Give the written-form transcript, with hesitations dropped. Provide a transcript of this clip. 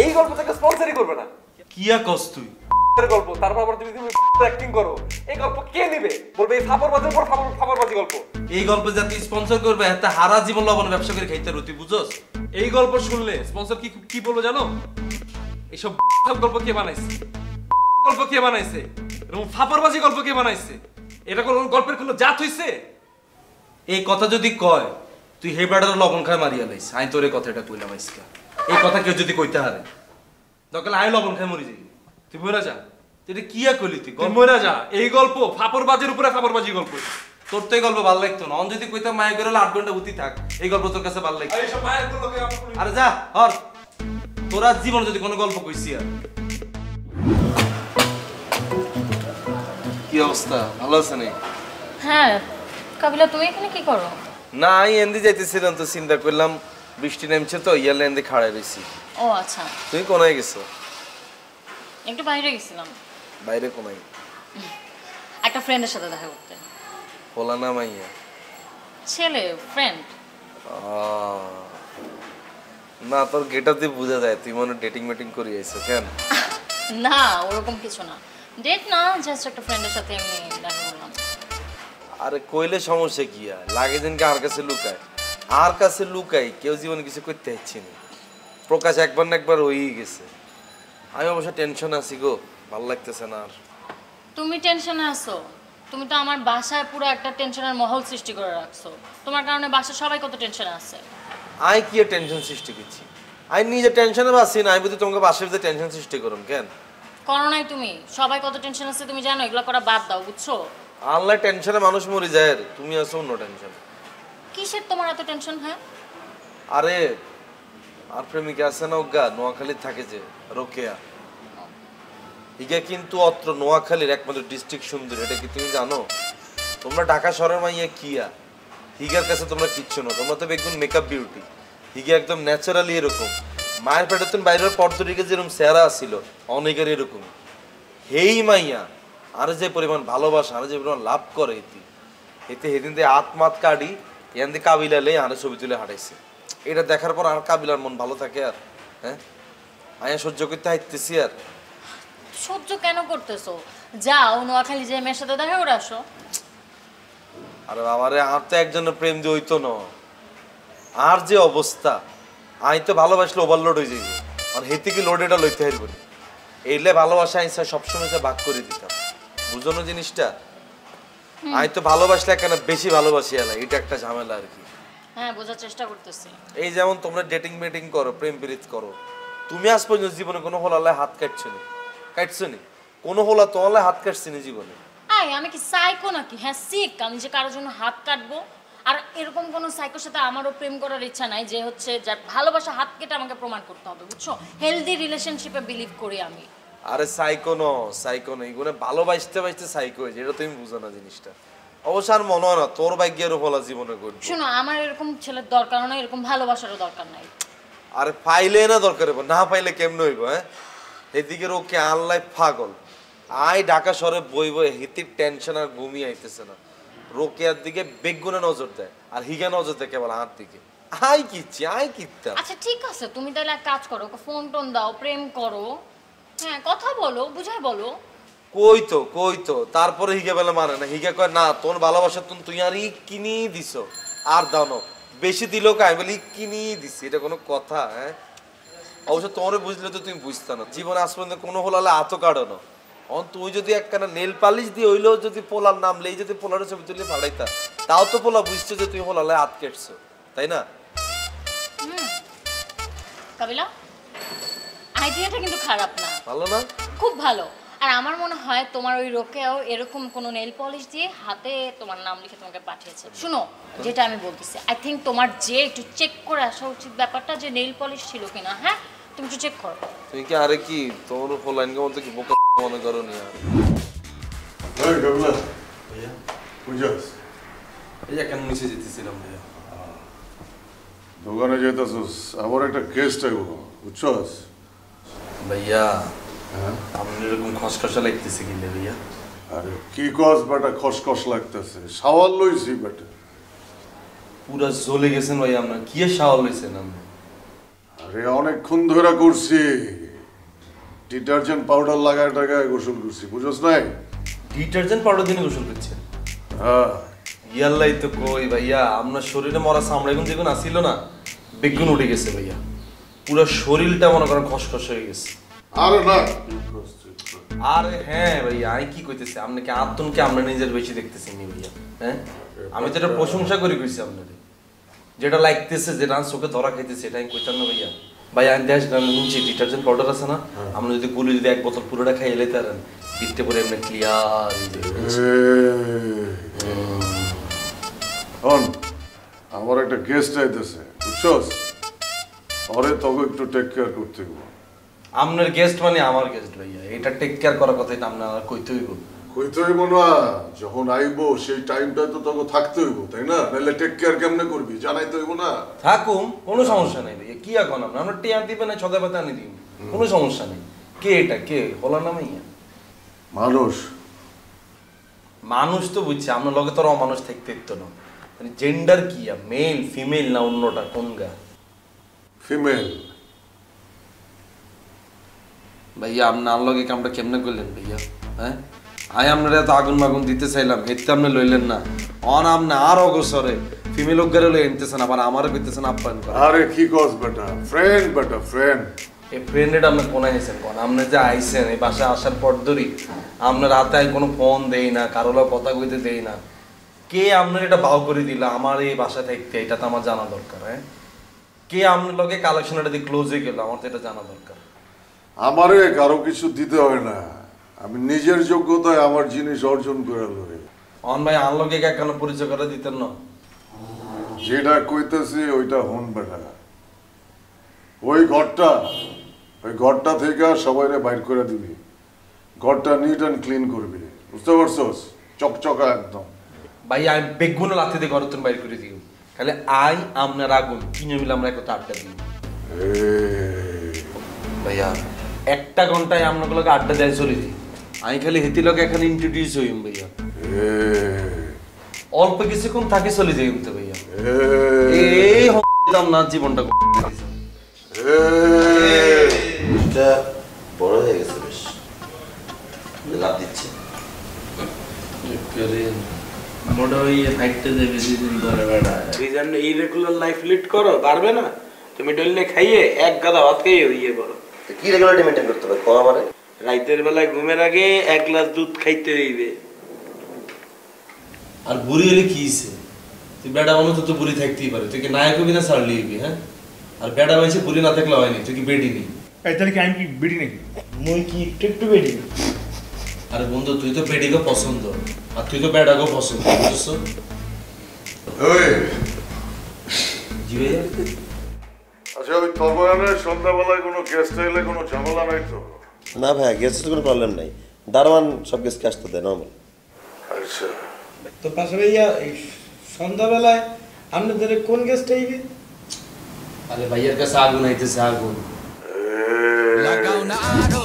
এই গল্প থেকে স্পন্সরই করবে না। কিয়া কস তুই গল্প তারপর আবার তুমি অ্যাক্টিং করো, এই গল্প কে নেবে? বলবে এই ফাপড়বাজির পর ফাপড়বাজি গল্প। এই গল্প যাতে স্পন্সর করবে এত হারা জীবন লবণ ব্যবসা করে খাইতে রুতি বুঝছস? এই গল্প শুনলে স্পন্সর কি বলবো জানো? এইসব গল্প কে বানাইছে? গল্প কে বানাইছে? এরকম ফাপড়বাজি গল্প কে বানাইছে? এটা কোন গল্পের কোনো জাত হইছে? এই কথা যদি কয় তুই হেবাডার লবণ খায় মারিয়া লাইস, আই তোর এই কথাটা কইলাম আজকে। এই কথা কেউ যদি কইতে হারে দরকার আই লবণ খায় মরি যাই। তুই মরে যা। তুই কিয়া কইলি তুই মরে যা। এই গল্প ফাপড়বাজির উপরে ফাপড়বাজি গল্প। তোর তো এই গল্প ভালো লাগতো না। অন যদি কইতাম মায়া করে 8 ঘন্টা উঠি থাক, এই গল্প তোর কাছে ভালো লাগতো। এইসব মায়ের লোকে আরে যা হর, তোরা জীবন যদি কোনো গল্প কইছি আর। কি অবস্থা, ভালো আছে নি? হ্যাঁ কাবিলা, তুমি এখানে কি করো? না আমি এন্দি যাইতেছিলাম তো চিন্তা করলাম বৃষ্টি নামছে তো ইয়ালে এন্দি খাড়াই রইছি। ও আচ্ছা। তুমি কোনায় গেছো? একটু বাইরে গেছিলাম। বাইরে কোনায়? একটা ফ্রেন্ডের সাথে দেখা করতে। বলা না মাইয়া? ছেলে ফ্রেন্ড। না তোর গেটআপ দিয়ে বোঝা যায় তুই মনে ডেটিং মেটিং করি আইছো কেন? না ওরকম কিছু না, ডেট না, জাস্ট একটা ফ্রেন্ডের সাথে এমনি দেখা করলাম। আরে কইলে সমস্যা কি আর? লাগে দিনকে আর কাছে লুকায়, আর কাছে লুকাই কেউ জীবনে কিছু করতে হচ্ছে না। প্রকাশ একবার না একবার হয়েই গেছে। আমি অবশ্য টেনশন আছি গো, ভালো লাগতেছে না আর। তুমি টেনশনে আছো? তুমি তো আমার বাসায় পুরো একটা টেনশনের মহল সৃষ্টি করে রাখছো। তোমার কারণে বাসায় সবাই কত টেনশনে আছে। আই কি টেনশন সৃষ্টি করছি? আই নিজে টেনশনে বাসি না, আমি বুঝি তোমাকে বাসার ভিতরে টেনশন সৃষ্টি করুন কেন? করো নাই তুমি? সবাই কত টেনশন আছে তুমি জানো? এগুলো করা বাদ দাও বুঝছো? আল্লাহ টেনশনে মানুষ মরে যায়, তুমি আছো অন্য টেনশন। কিসের তোমার এত টেনশন? হ্যাঁ আরে আর প্রেমিকা আছে না ওগা নোয়াখালী থাকে যে রোকেয়া, ইগা কিন্তু অত্র নোয়াখালীর একমাত্র ডিস্ট্রিক্ট সুন্দরী, এটা কি তুমি জানো? তোমরা ঢাকা শহরের মাইয়া কিয়া, হিগার কাছে তোমরা কিচ্ছু না। তোমরা তো একদম মেকআপ বিউটি, হিগা একদম ন্যাচারালি এরকম। মায়ের পেটে তুমি বাইরের পর্তুরিকে যেরকম চেহারা ছিল অনেকের এরকম। হেই মাইয়া আর যে পরিমাণ ভালোবাসা, আর যে পরিমাণ লাভ করে এতে এতে সেদিন দিয়ে আত্মাত কাটি এখান দিয়ে কাবিলালে আরে ছবি তুলে হাঁটাইছে। এটা দেখার পর আর কাবিলার মন ভালো থাকে আর? হ্যাঁ আয়া সহ্য করতে হাইতেছি আর। সহ্য কেন করতেছো? যাও নোয়াখালী যে মেয়ের সাথে দেখা করে আসো। আরে বাবারে আর তো একজনের প্রেম দিয়ে হইতো না, আর যে অবস্থা আমি তো ভালোবাসলে ওভারলোড হয়ে যাইব, আর হেতে কি লোড এটা লইতে হারব না। এইলে ভালোবাসা আমি সবসময় ভাগ করে দিতাম, বুঝো না জিনিসটা? আমি তো ভালোবাসলে কেন বেশি ভালোবাসি এলা, এটা একটা ঝামেলা আর কি। হ্যাঁ বোঝার চেষ্টা করতেছি। এই যেমন তোমরা ডেটিং মেটিং করো, প্রেম প্রীত করো, তুমি আজ পর্যন্ত জীবনে কোনো হোলালে হাত কাটছো নি? কাটছো নি? কোনো হোলা তোমালে হাত কাটছি না জীবনে? আমি কি সাইকো নাকি? হ্যাঁ সিক, আমি যে কারোর জন্য হাত কাটবো? আর এরকম কোন সাইকোর সাথে আমারও প্রেম করার ইচ্ছা নাই যে হচ্ছে যার ভালোবাসা হাত কেটে আমাকে প্রমাণ করতে হবে, বুঝছো? হেলদি রিলেশনশিপে বিলিভ করি আমি। আরে সাইকো ন এগুলো ভালোবাসতে বাসতে সাইকো হয়েছে, এটা তুমি বুঝো না জিনিসটা। অবশ্য আর মনে হয় না তোর ভাগ্যের ফলা জীবনে ঘটবে। শোনো আমার এরকম ছেলের দরকার না, এরকম ভালোবাসারও দরকার নাই। আরে পাইলে না দরকার হইব, না পাইলে কেমন হইব? হ্যাঁ এদিকে ওকে আল্লাহ পাগল, আই ঢাকা শহরে বই বই হিতির টেনশন আর ঘুমিয়ে আইতেছে না। রোকেয়ার দিকে বেগুনে নজর দেয় আর হিগা নজর দেয় কেবল হাত দিকে। আই কিচ্ছি আই কিত্তা। আচ্ছা ঠিক আছে, তুমি তাহলে এক কাজ করো, ওকে ফোন টোন দাও, প্রেম করো, হ্যাঁ কথা বলো, বুঝাই বলো। কই তো তারপরে হিগা বেলা মানে না, হিগা কয় না তোর ভালোবাসা তুই আর ই কিনি দিছ আর দাও না, বেশি দিল আমি বলি কিনি দিছি, এটা কোনো কথা? হ্যাঁ অবশ্য তোমারে বুঝলে তো তুমি বুঝতে না, জীবনে আজ পর্যন্ত কোনো হলালে আতো কাটো না। তুই যদি একখানা নেল পালিশ দিয়ে হইলেও যদি পোলার নাম লেই যদি পোলার ছবি তুলে ফাড়াইতা, তাও তো পোলা বুঝছো যে তুমি হোলালে হাত কেটছো, তাই না? কাবিলা আইডিয়াটা কিন্তু খারাপ না, ভালো না? খুব ভালো। আর আমার মনে হয় তোমার ওই রোকেও এরকম কোনো নেল পলিশ দিয়ে হাতে তোমার নাম লিখে তোমাকে পাঠিয়েছে। শুনো যেটা আমি বলতেছি, আই থিঙ্ক তোমার যে একটু চেক করে আসা উচিত ব্যাপারটা, যে নেল পলিশ ছিল কিনা। হ্যাঁ তুমি একটু চেক করো। তুমি কি আরে কি তোমার হোলাইনকে মতো কি বোকা মনে করো নি? আর এই কাবিলা ভাইয়া বুঝাস এই যে কেন নিচে যেতেছিলাম ভাইয়া। দোকানে যেতেছিস, আমার একটা কেস টাইব বুঝছস? ভাইয়া হ্যাঁ আমি এরকম খসখসা লাগতেছে কিনলে ভাইয়া। আরে কি কস বেটা, খসখস লাগতেছে? সাওয়াল লইছি বেটা। পুরা জ্বলে গেছেন ভাইয়া, আপনার কি শাওয়াল লইছেন আপনি? আরে অনেকক্ষণ ধরে করছি, ডিটারজেন্ট পাউডার লাগায় টাকায় গোসল করছি, বুঝছ নাই? ডিটারজেন্ট পাউডার দিয়ে গোসল করছেন? হ্যাঁ। ইয়াল্লাই তো কই ভাইয়া, আপনার শরীরে মরা চামড়া এখন যেগুলো আসিল না, বেগুন উঠে গেছে ভাইয়া। পুরো শরীরটা মনে করেন খসখস হয়ে গেছে। আরে না, আরে হ্যাঁ ভাইয়া, আমি কি কইতেছি, আপনি কি আত্মনকে আমরা নিজের বেশি দেখতেছেন নি ভাইয়া? হ্যাঁ, আমি তো এটা প্রশংসা করে কইছি আপনাদের, যেটা লাগতেছে, যেটা চোখে ধরা খাইতেছে, এটা আমি কইতাম না ভাইয়া। ভাই আমি দেশ গ্রামে শুনছি ডিটারজেন্ট পাউডার আছে না, আপনি যদি গুলি যদি এক বোতল পুরোটা খাই এলে তারেন, পিঠতে পরে এমনি ক্লিয়ার। আমার একটা গেস্ট আইতেছে, বুঝছস? পরে তোকে একটু টেক কেয়ার করতে হবে। আপনার গেস্ট মানে আমার গেস্ট ভাইয়া, এটা টেক কেয়ার করার কথাই তো আপনার কইতে হইব। কইতে হইব না, যখন আইবো সেই টাইমটা তো তোকে থাকতে হইব, তাই না? নাহলে টেক কেয়ার কেমনে করবি, জানাইতে হইব না? থাকুম, কোনো সমস্যা নাই ভাইয়া, কি এখন আমরা টিয়া দিবে না, ছদা পাতা আনি দিব, কোনো সমস্যা নেই। কে এটা, কে বলা না ভাইয়া? মানুষ। মানুষ তো বুঝছি, আপনার লগে তো অমানুষ থাকতে তো না। জেন্ডার কি, মেল ফিমেল না অন্যটা কোন গা? ফিমেল। ভাইয়া আপনার লগে কামটা কেমনে করলেন ভাইয়া? হ্যাঁ, আই আপনার এত আগুন মাগুন দিতে চাইলাম, এতে আপনি লইলেন না। অন আপনি আর অগসরে ফিমেল ওগারে লই এনতেছেন, আবার আমারও কইতেছেন আপ্যায়ন করেন। আরে কি কস বেটা, ফ্রেন্ড বেটা, ফ্রেন্ড। এই ফ্রেন্ডেড আপনি কোনায় আইছেন কোন? আপনি যে আইছেন এই বাসায় আসার পর ধরি আপনার হাতে কোনো ফোন দেই না, কারো লগে কথা কইতে দেই না। কে আপনার এটা বাউ করে দিল আমার এই বাসায় থাকতে, এটা তো আমার জানা দরকার। হ্যাঁ, কে আপনার লগে কালেকশনটা দিয়ে ক্লোজে গেল, আমার তো এটা জানা দরকার। আমারে কারো কিছু দিতে হয় না, আমি নিজের যোগ্যতায় আমার জিনিস অর্জন করে লই। অন ভাই আনলগে কেন পরিচয় করে দিতেন না? যেটা কইতেছি ওইটা হন বেটা। ওই ঘরটা থেকে সবাইরে বাইর করে দিবি, ঘরটা নিট অ্যান্ড ক্লিন করবি, বুঝতে পারছস? চকচকা একদম। ভাই আমি বেগুন লাথি দিয়ে ঘর তুমি বাইর করে দিও, তাহলে আই আপনার আগুন কিনে মিলে আমরা একটা আড্ডা দিই। ভাইয়া একটা ঘন্টায় আপনাগুলোকে আড্ডা দেয় চলে দিই, আমি খালি হেতি লোক এখানে ইন্ট্রোডিউস হইম ভাইয়া। অল্প কিছুক্ষণ থাকে চলে যাই তো ভাইয়া, এই দাম না জীবনটা বড় হয়ে গেছে, বেশ লাভ দিচ্ছে। ইরেগুলার লাইফ লিড করো, পারবে না? তুমি ডললে খাইয়ে এক গাদা ভাত খাইয়ে ইয়ে করো। কি রেগুলারিটি মেইনটেইন করতে হবে কো আমারে? রাতের বেলায় ঘুমের আগে এক গ্লাস দুধ খাইতে হইবে। আর বুড়ি হলে কি হইছে? তুই বেড়া মানুষ তো বুড়ি থাকতেই পারে, তুই কি নায়ক হবি না ছাড়লি হবি? হ্যাঁ, আর বেড়া হয়েছে বুড়ি না থাকলে হয়নি, তুই কি বেডি নেই? তাহলে কি আমি কি বেডি নাকি? মুই কি একটু বেডি? আরে বন্ধু তুই তো বেডিকে পছন্দ, আর তুই তো বেড়াকে পছন্দ, বুঝছো? জি ভাইয়া। আচ্ছা, ওই তবয়ানের সন্ধ্যাবেলায় কোনো গেস্ট এলে কোনো ঝামেলা নাই তো? না ভাই, গেস্টের কোনো প্রবলেম নাই, দারোয়ান সব গেস্টকে আসতে দেয় নর্মাল। আচ্ছা, তো পাশে ভাইয়া এই সন্ধ্যাবেলায় আপনাদের কোন গেস্ট আইবে? আরে ভাইয়ের কাছে আগুন আইতেছে, আগুন। লাগাও না আরো